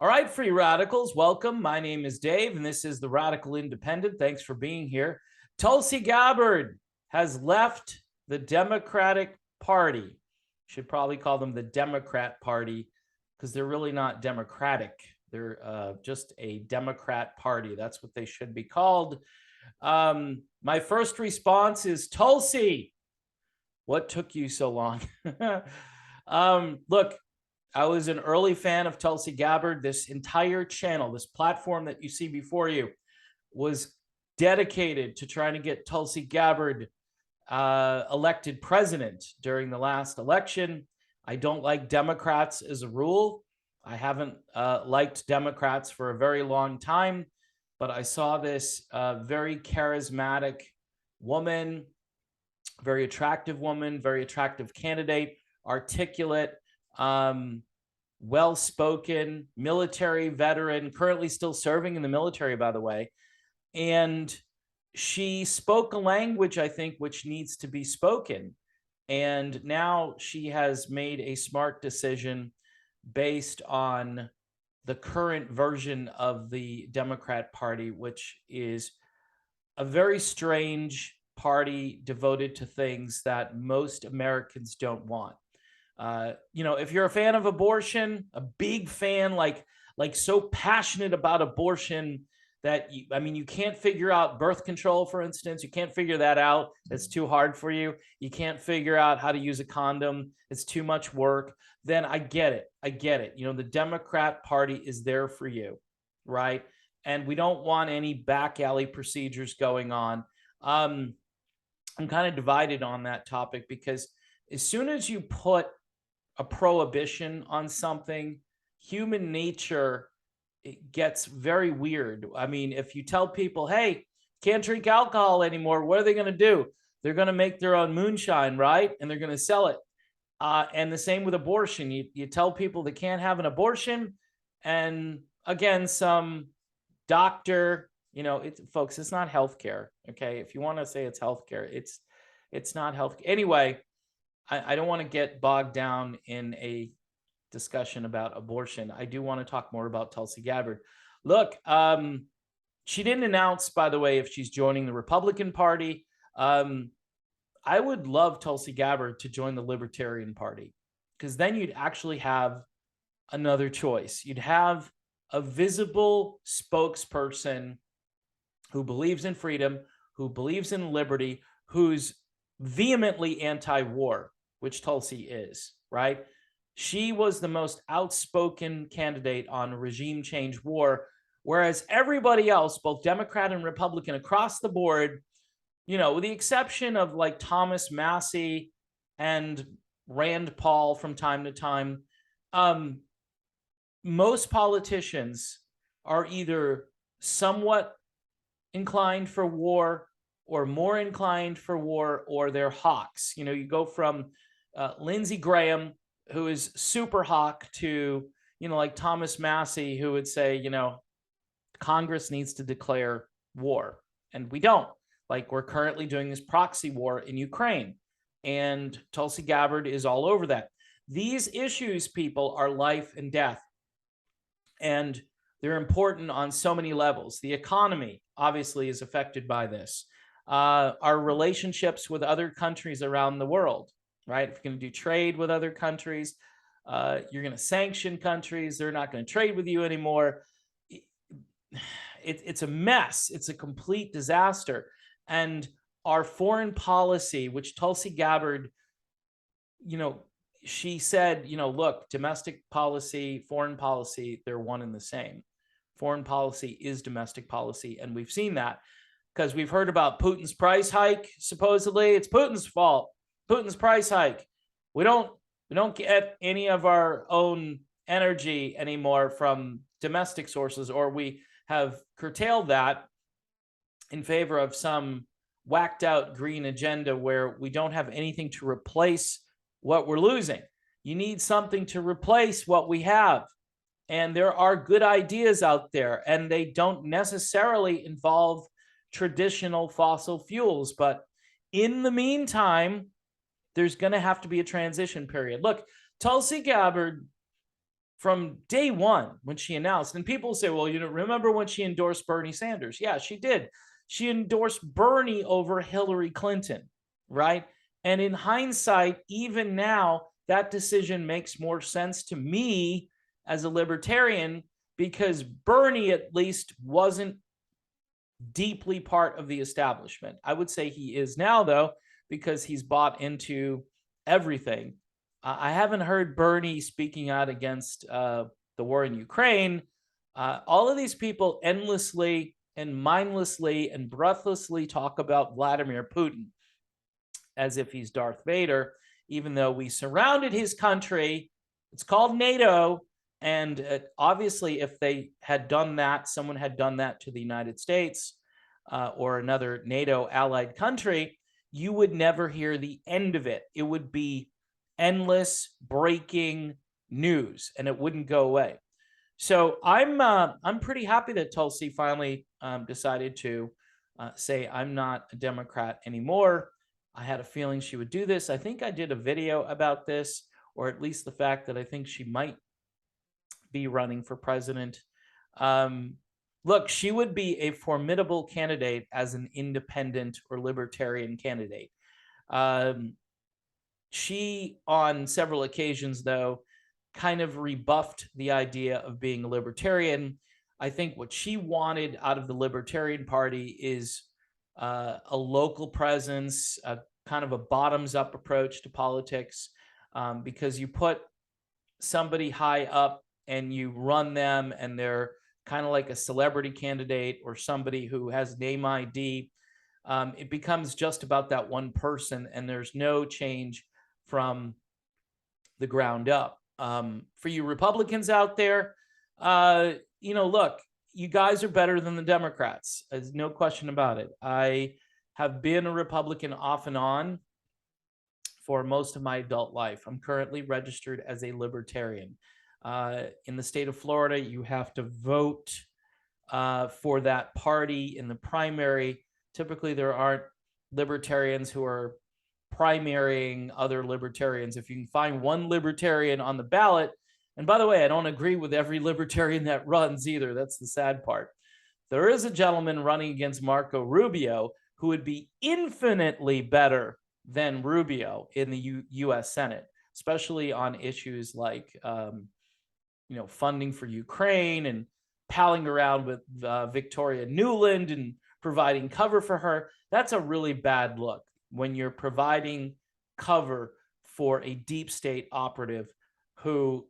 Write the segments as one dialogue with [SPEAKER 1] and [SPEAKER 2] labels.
[SPEAKER 1] All right, free radicals, welcome. My name is Dave, and this is the Radical Independent. Thanks for being here. Tulsi Gabbard has left the Democratic Party. Should probably call them the Democrat Party because they're really not democratic. They're just a Democrat Party. That's what they should be called. My first response is, Tulsi, what took you so long? Look, I was an early fan of Tulsi Gabbard. This entire channel, this platform that you see before you, was dedicated to trying to get Tulsi Gabbard elected president during the last election. I don't like Democrats as a rule. I haven't liked Democrats for a very long time, but I saw this very charismatic woman, very attractive woman, very attractive candidate, articulate, well-spoken, military veteran, currently still serving in the military, by the way. And she spoke a language, I think, which needs to be spoken. And now she has made a smart decision based on the current version of the Democrat Party, which is a very strange party devoted to things that most Americans don't want. If you're a fan of abortion, a big fan, like so passionate about abortion that you can't figure out birth control, for instance. You can't figure that out. It's too hard for you. You can't figure out how to use a condom. It's too much work. Then I get it. The Democrat Party is there for you, right? And we don't want any back alley procedures going on. I'm kind of divided on that topic because as soon as you put a prohibition on something, human nature, it gets very weird. I mean, if you tell people, hey, can't drink alcohol anymore, what are they going to do? They're going to make their own moonshine, right? And they're going to sell it. And the same with abortion. You tell people they can't have an abortion, and again, some doctor, folks, it's not healthcare. Okay, if you want to say it's healthcare, it's not health. Anyway, I don't want to get bogged down in a discussion about abortion. I do want to talk more about Tulsi Gabbard. Look, she didn't announce, by the way, if she's joining the Republican Party. I would love Tulsi Gabbard to join the Libertarian Party, because then you'd actually have another choice. You'd have a visible spokesperson who believes in freedom, who believes in liberty, who's vehemently anti-war, which Tulsi is, right? She was the most outspoken candidate on regime change war, whereas everybody else, both Democrat and Republican across the board, with the exception of like Thomas Massie and Rand Paul from time to time, most politicians are either somewhat inclined for war or more inclined for war, or they're hawks. You go from Lindsey Graham, who is super hawk, to, like Thomas Massie, who would say, Congress needs to declare war. And we don't. Like, we're currently doing this proxy war in Ukraine. And Tulsi Gabbard is all over that. These issues, people, are life and death. And they're important on so many levels. The economy, obviously, is affected by this. Our relationships with other countries around the world, right? If you're going to do trade with other countries, you're going to sanction countries. They're not going to trade with you anymore. It's a mess. It's a complete disaster. And our foreign policy, which Tulsi Gabbard, she said, look, domestic policy, foreign policy, they're one and the same. Foreign policy is domestic policy. And we've seen that, because we've heard about Putin's price hike. Supposedly it's Putin's fault. Putin's price hike. We don't get any of our own energy anymore from domestic sources, or we have curtailed that in favor of some whacked out green agenda where we don't have anything to replace what we're losing. You need something to replace what we have. And there are good ideas out there, and they don't necessarily involve traditional fossil fuels. But in the meantime, there's going to have to be a transition period. Look, Tulsi Gabbard from day one when she announced. And people say, well, you know, remember when she endorsed Bernie Sanders? Yeah, she did. She endorsed Bernie over Hillary Clinton, right? And in hindsight, even now, that decision makes more sense to me as a libertarian, because Bernie at least wasn't deeply part of the establishment. I would say he is now, though, because he's bought into everything. I haven't heard Bernie speaking out against the war in Ukraine. All of these people endlessly and mindlessly and breathlessly talk about Vladimir Putin as if he's Darth Vader, even though we surrounded his country. It's called NATO. And obviously, if they had done that, someone had done that to the United States or another NATO allied country, you would never hear the end of it. It would be endless breaking news, and it wouldn't go away. So I'm pretty happy that Tulsi finally decided to say, I'm not a Democrat anymore. I had a feeling she would do this. I think I did a video about this, or at least the fact that I think she might be running for president. Look, she would be a formidable candidate as an independent or libertarian candidate. She, on several occasions, though, kind of rebuffed the idea of being a libertarian. I think what she wanted out of the Libertarian Party is a local presence, a kind of a bottoms-up approach to politics, because you put somebody high up and you run them and they're kind of like a celebrity candidate or somebody who has name ID, it becomes just about that one person, and there's no change from the ground up. For you Republicans out there, look, you guys are better than the Democrats. There's no question about it. I have been a Republican off and on for most of my adult life. I'm currently registered as a libertarian. In the state of Florida, you have to vote for that party in the primary. Typically, there aren't libertarians who are primarying other libertarians. If you can find one libertarian on the ballot, and by the way, I don't agree with every libertarian that runs either. That's the sad part. There is a gentleman running against Marco Rubio who would be infinitely better than Rubio in the U.S. Senate, especially on issues like funding for Ukraine and palling around with Victoria Nuland and providing cover for her. That's a really bad look when you're providing cover for a deep state operative who,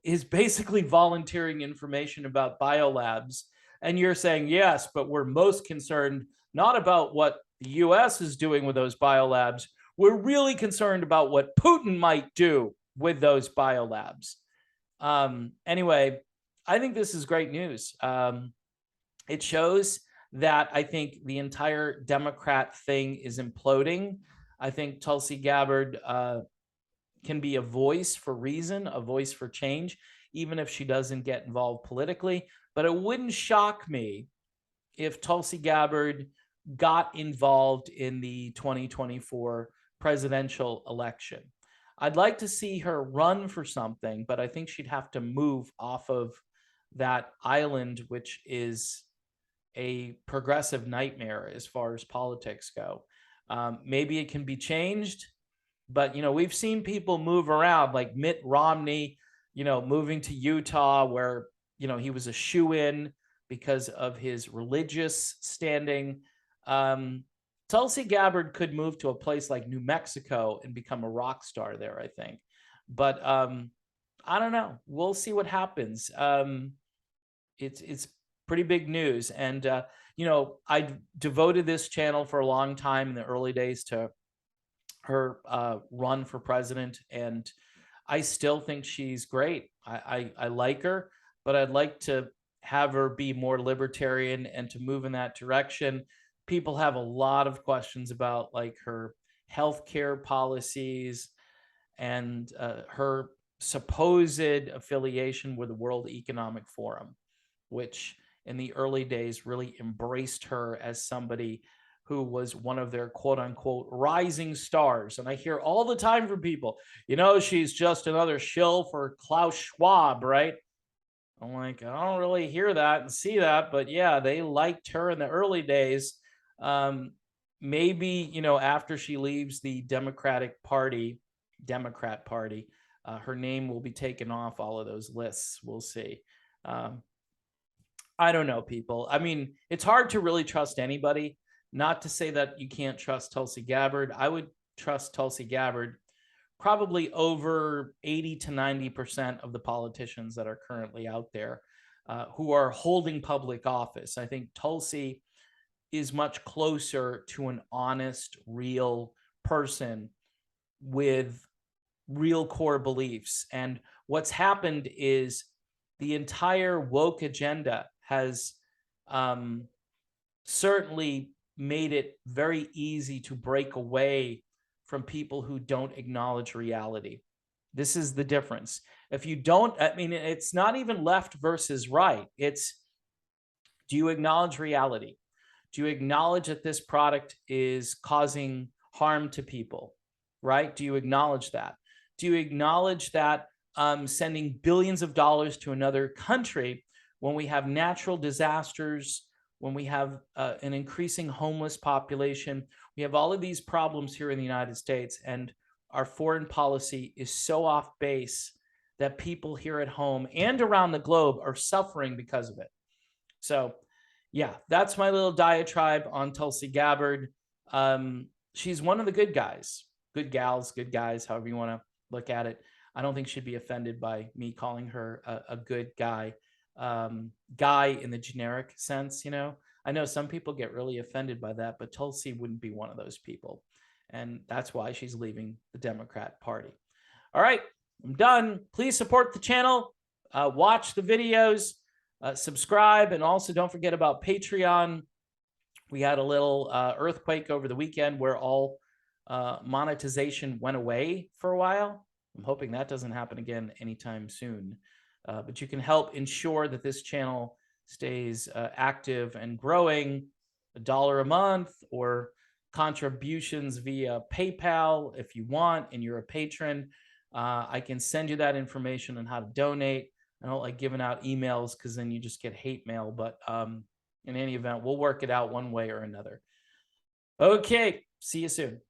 [SPEAKER 1] is basically volunteering information about biolabs. And you're saying, yes, but we're most concerned not about what the US is doing with those biolabs. We're really concerned about what Putin might do with those biolabs. Anyway, I think this is great news. It shows that I think the entire Democrat thing is imploding. I think Tulsi Gabbard can be a voice for reason, a voice for change, even if she doesn't get involved politically. But it wouldn't shock me if Tulsi Gabbard got involved in the 2024 presidential election. I'd like to see her run for something, but I think she'd have to move off of that island, which is a progressive nightmare as far as politics go. Maybe it can be changed, but we've seen people move around, like Mitt Romney, moving to Utah, where he was a shoo-in because of his religious standing. Tulsi Gabbard could move to a place like New Mexico and become a rock star there, I think. But I don't know. We'll see what happens. It's pretty big news. And, I devoted this channel for a long time in the early days to her run for president. And I still think she's great. I like her, but I'd like to have her be more libertarian and to move in that direction. People have a lot of questions about like her healthcare policies and her supposed affiliation with the World Economic Forum, which in the early days really embraced her as somebody who was one of their quote unquote rising stars. And I hear all the time from people, she's just another shill for Klaus Schwab, right? I'm like, I don't really hear that and see that, but yeah, they liked her in the early days. Maybe, after she leaves the Democrat Party, her name will be taken off all of those lists. We'll see. I don't know, people. I mean, it's hard to really trust anybody. Not to say that you can't trust Tulsi Gabbard. I would trust Tulsi Gabbard probably over 80 to 90% of the politicians that are currently out there who are holding public office. I think Tulsi is much closer to an honest, real person with real core beliefs. And what's happened is the entire woke agenda has certainly made it very easy to break away from people who don't acknowledge reality. This is the difference. If you don't, it's not even left versus right. It's, do you acknowledge reality? Do you acknowledge that this product is causing harm to people, right? Do you acknowledge that? Do you acknowledge that sending billions of dollars to another country when we have natural disasters, when we have an increasing homeless population, we have all of these problems here in the United States, and our foreign policy is so off base that people here at home and around the globe are suffering because of it. So yeah, that's my little diatribe on Tulsi Gabbard. She's one of the good guys, good gals, good guys, however you want to look at it. I don't think she'd be offended by me calling her a good guy. Guy in the generic sense, I know some people get really offended by that, but Tulsi wouldn't be one of those people. And that's why she's leaving the Democrat Party. All right, I'm done. Please support the channel, watch the videos, subscribe, and also don't forget about Patreon. We had a little earthquake over the weekend where all monetization went away for a while. I'm hoping that doesn't happen again anytime soon. But you can help ensure that this channel stays active and growing. $1 a month or contributions via PayPal if you want, and you're a patron. I can send you that information on how to donate. I don't like giving out emails because then you just get hate mail. But in any event, we'll work it out one way or another. Okay, see you soon.